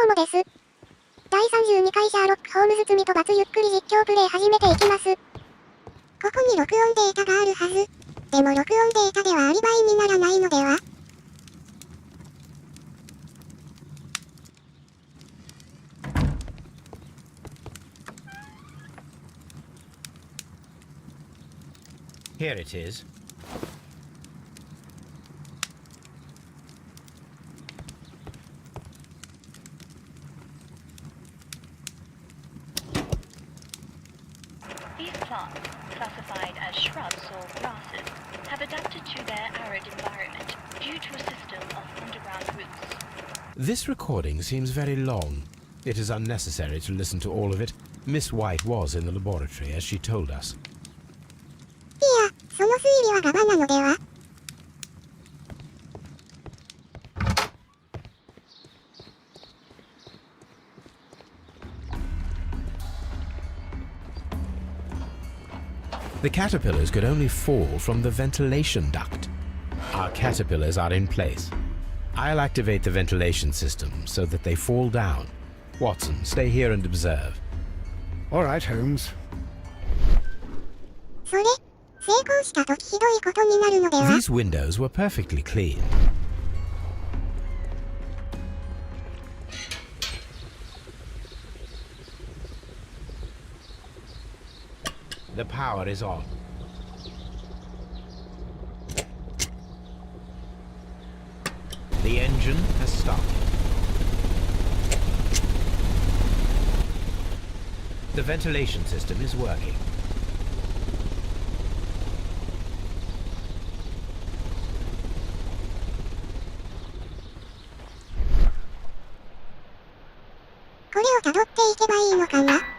ともです。第32回シャーロック・ホームズ罪と罰ゆっくり実況プレイ始めていきます。ここに録音データがあるはず。でも録音データではアリバイにならないのでは？Here it is. These plants, classified as shrubs or grasses, have adapted to their arid environment due to a system of underground roots. This recording seems very long. It is unnecessary to listen to all of it. Miss White was in the laboratory, as she told us. いや、その推理はガバなのではThe caterpillars could only fall from the ventilation duct. Our caterpillars are in place. I'll activate the ventilation system so that they fall down. Watson, stay here and observe. All right, Holmes. それ、成功したときひどいことになるのでは These windows were perfectly clean. The power is on. The engine has stopped. The ventilation system is working.これをたどっていけばいいのかな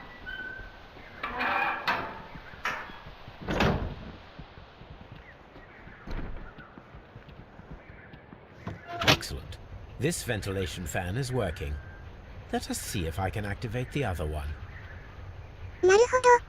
Excellent. This ventilation fan is working. Let us see if I can activate the other one. なるほど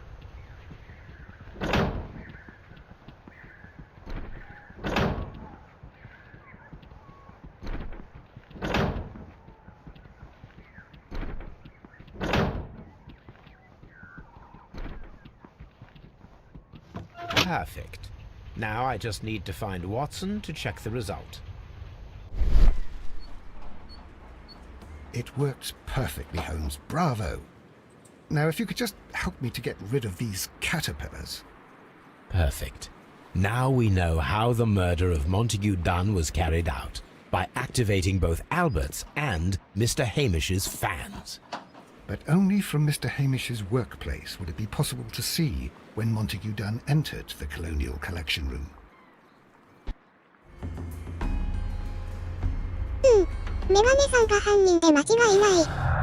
Perfect. Now I just need to find Watson to check the result. It works perfectly, Holmes. Bravo. Now, if you could just help me to get rid of these caterpillars. Perfect. Now we know how the murder of Montague Dunn was carried out, by activating both Albert's and Mr. Hamish's fans. But only from Mr. Hamish's workplace would it be possible to see when Montague Dunn entered the Colonial Collection Room. メガネさんが犯人で間違いない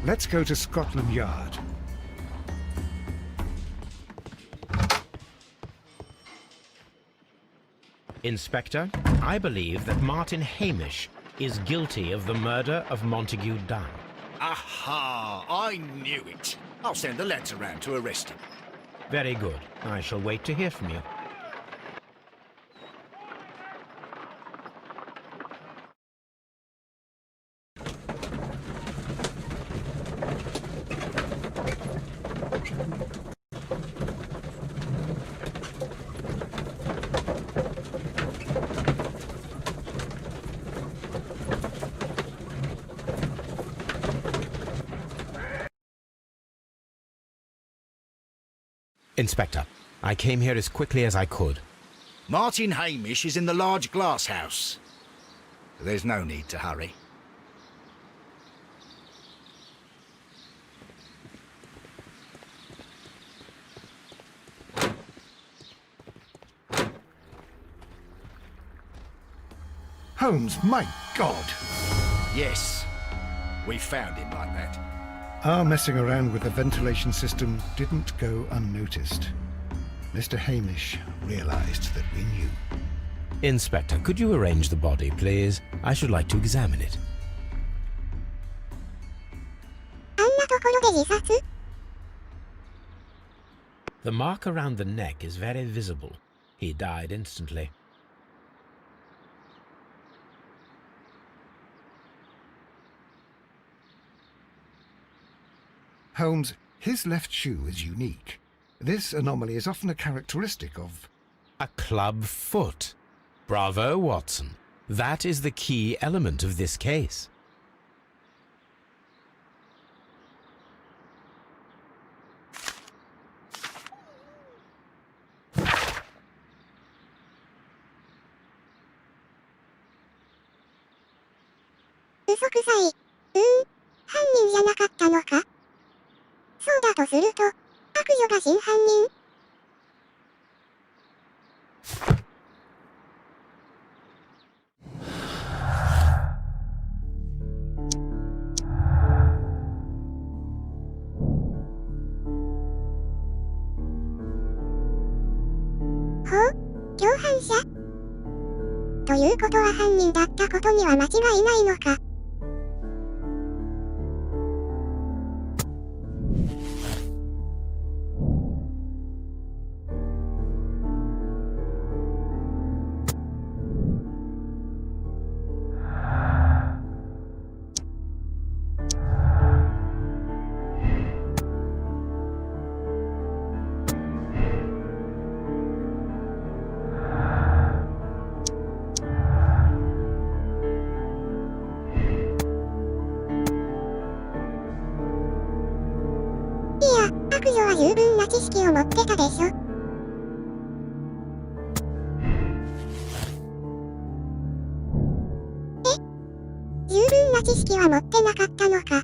Let's go to Scotland Yard. Inspector, I believe that Martin Hamish is guilty of the murder of Montague Dunn. Aha! I knew it. I'll send the lads around to arrest him. Very good. I shall wait to hear from you. Inspector, I came here as quickly as I could. Martin Hamish is in the large glass house. There's no need to hurry. Holmes, my God! Yes, we found him like that. Our messing around with the ventilation system didn't go unnoticed. Mr. Hamish realized that we knew. Inspector, could you arrange the body, please? I should like to examine it. あんなところで自殺？ The mark around the neck is very visible. He died instantly. Holmes, his left shoe is unique. This anomaly is often a characteristic of... A club foot. Bravo, Watson. That is the key element of this case. "嘘くさい。犯人じゃなかったのか？そうだとすると、悪女が真犯人？ほう？共犯者？ということは犯人だったことには間違いないのか？悪女は十分な知識を持ってたでしょ。十分な知識は持ってなかったのか。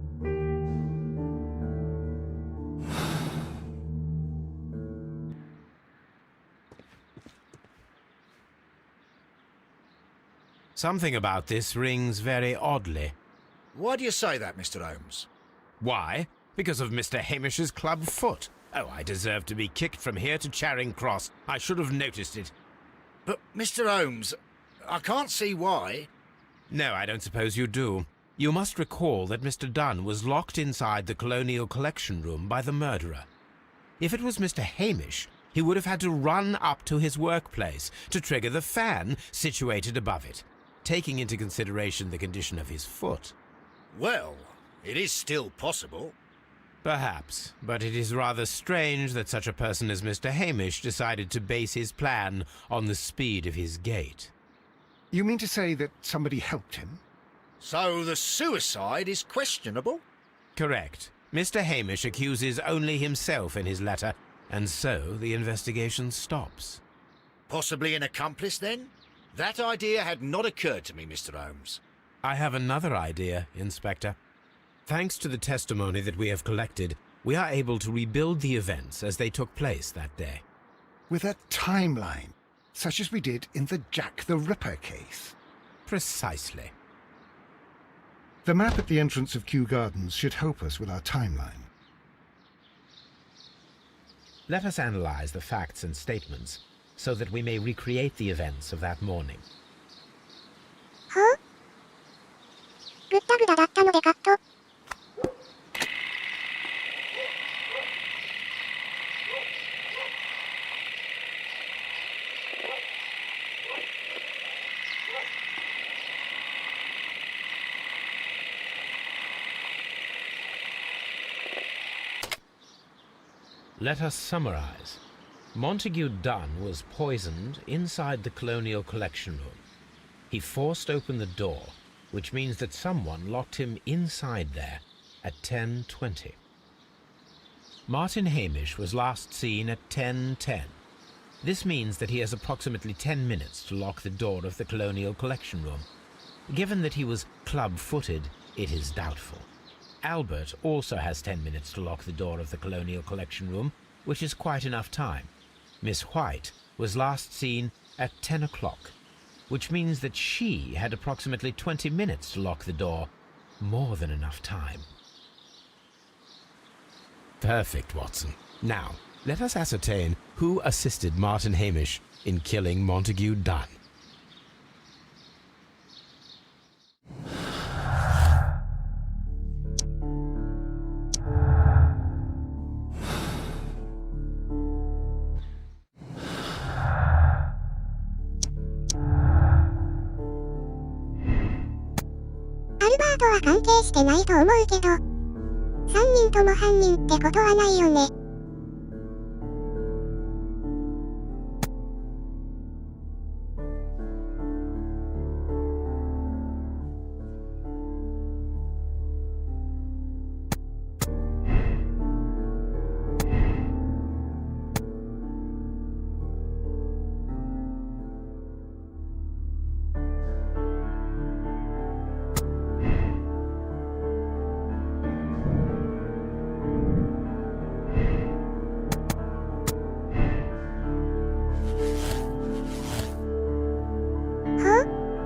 Something about this rings very oddly. Why do you say that, Mr. Holmes? Why? Because of Mr. Hamish's club foot. Oh, I deserve to be kicked from here to Charing Cross. I should have noticed it. But, Mr. Holmes, I can't see why. No, I don't suppose you do. You must recall that Mr. Dunn was locked inside the Colonial Collection Room by the murderer. If it was Mr. Hamish, he would have had to run up to his workplace to trigger the fan situated above it, taking into consideration the condition of his foot. Well, it is still possible. Perhaps, but it is rather strange that such a person as Mr. Hamish decided to base his plan on the speed of his gait. You mean to say that somebody helped him? So the suicide is questionable? Correct. Mr. Hamish accuses only himself in his letter, and so the investigation stops. Possibly an accomplice, then? That idea had not occurred to me, Mr. Holmes. I have another idea, Inspector. Thanks to the testimony that we have collected, we are able to rebuild the events as they took place that day. With a timeline, such as we did in the Jack the Ripper case. Precisely. The map at the entrance of Kew Gardens should help us with our timeline. Let us analyze the facts and statements so that we may recreate the events of that morning. ほう？ぐったぐだだったのでカット。Let us summarize. Montague Dunn was poisoned inside the Colonial Collection Room. He forced open the door, which means that someone locked him inside there at 10:20. Martin Hamish was last seen at 10:10. This means that he has approximately 10 minutes to lock the door of the Colonial Collection Room. Given that he was club-footed, it is doubtful. Albert also has 10 minutes to lock the door of the Colonial Collection Room, which is quite enough time. Miss White was last seen at 10 o'clock. which means that she had approximately 20 minutes to lock the door. More than enough time. Perfect, Watson. Now, let us ascertain who assisted Martin Hamish in killing Montague Dunn.アルバートは関係してないと思うけど、3人とも犯人ってことはないよね。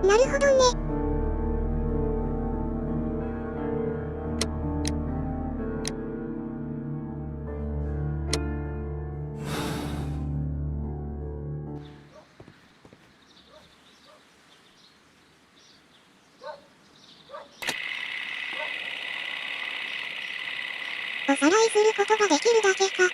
なるほどね。おさらいすることができるだけか。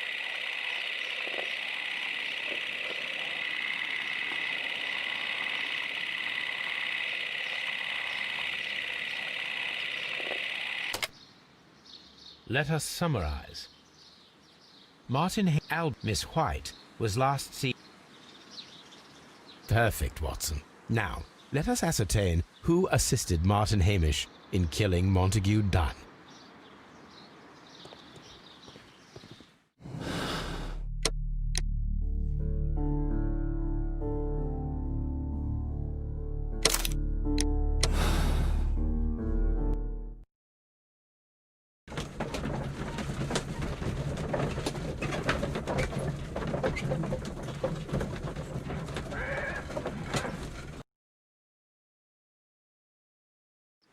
Let us summarize. Miss White was last seen. Perfect, Watson. Now, let us ascertain who assisted Martin Hamish in killing Montague Dunn.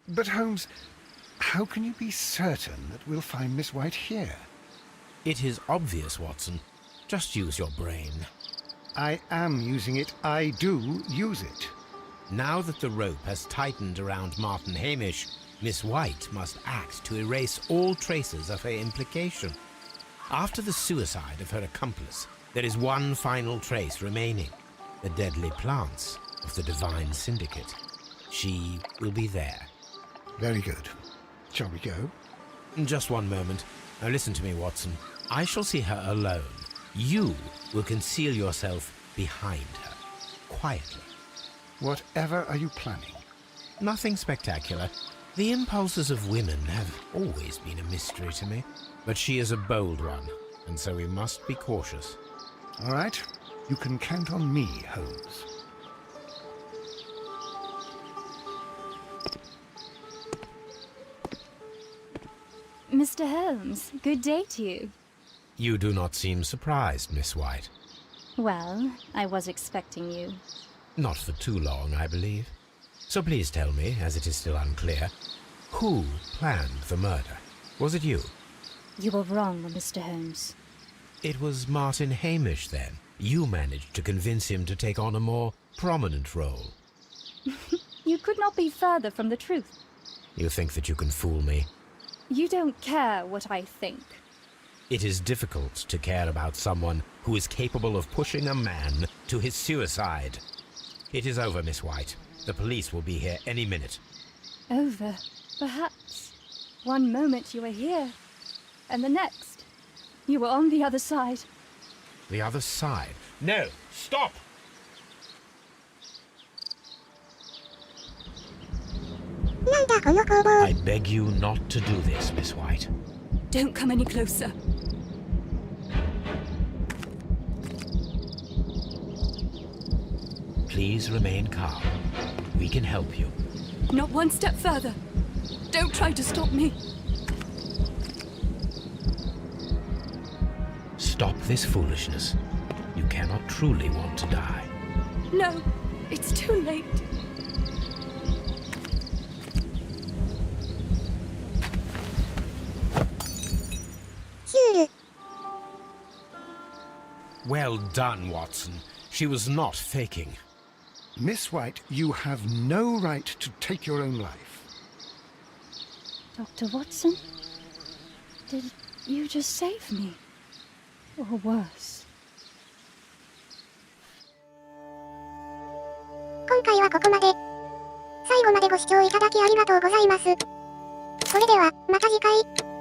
But Holmes, how can you be certain that we'll find Miss White here? It is obvious, Watson. Just use your brain. I am using it. I do use it. Now that the rope has tightened around Martin Hamish, Miss White must act to erase all traces of her implication. After the suicide of her accomplice, there is one final trace remaining: the deadly plants of the Divine Syndicate. She will be there. Very good. Shall we go? Just one moment. Now listen to me, Watson. I shall see her alone. You will conceal yourself behind her, quietly. Whatever are you planning? Nothing spectacular. The impulses of women have always been a mystery to me. But she is a bold one, and so we must be cautious. All right. You can count on me, Holmes. Mr. Holmes, good day to you. You do not seem surprised, Miss White. Well, I was expecting you. Not for too long, I believe. So please tell me, as it is still unclear, who planned the murder? Was it you? You were wrong, Mr. Holmes. It was Martin Hamish, then. You managed to convince him to take on a more prominent role. You could not be further from the truth. You think that you can fool me? You don't care what I think. It is difficult to care about someone who is capable of pushing a man to his suicide. It is over, Miss White. The police will be here any minute. Over, perhaps. One moment you were here, and the next, you were on the other side. The other side? No! Stop! I beg you not to do this, Miss White. Don't come any closer. Please remain calm. We can help you. Not one step further. Don't try to stop me. Stop this foolishness. You cannot truly want to die. No, It's too late. Well done, Watson. She was not faking. Miss White, you have no right to take your own life. Dr. Watson? Did you just save me? Or worse? 今回はここまで。最後までご視聴いただきありがとうございます。それでは、また次回。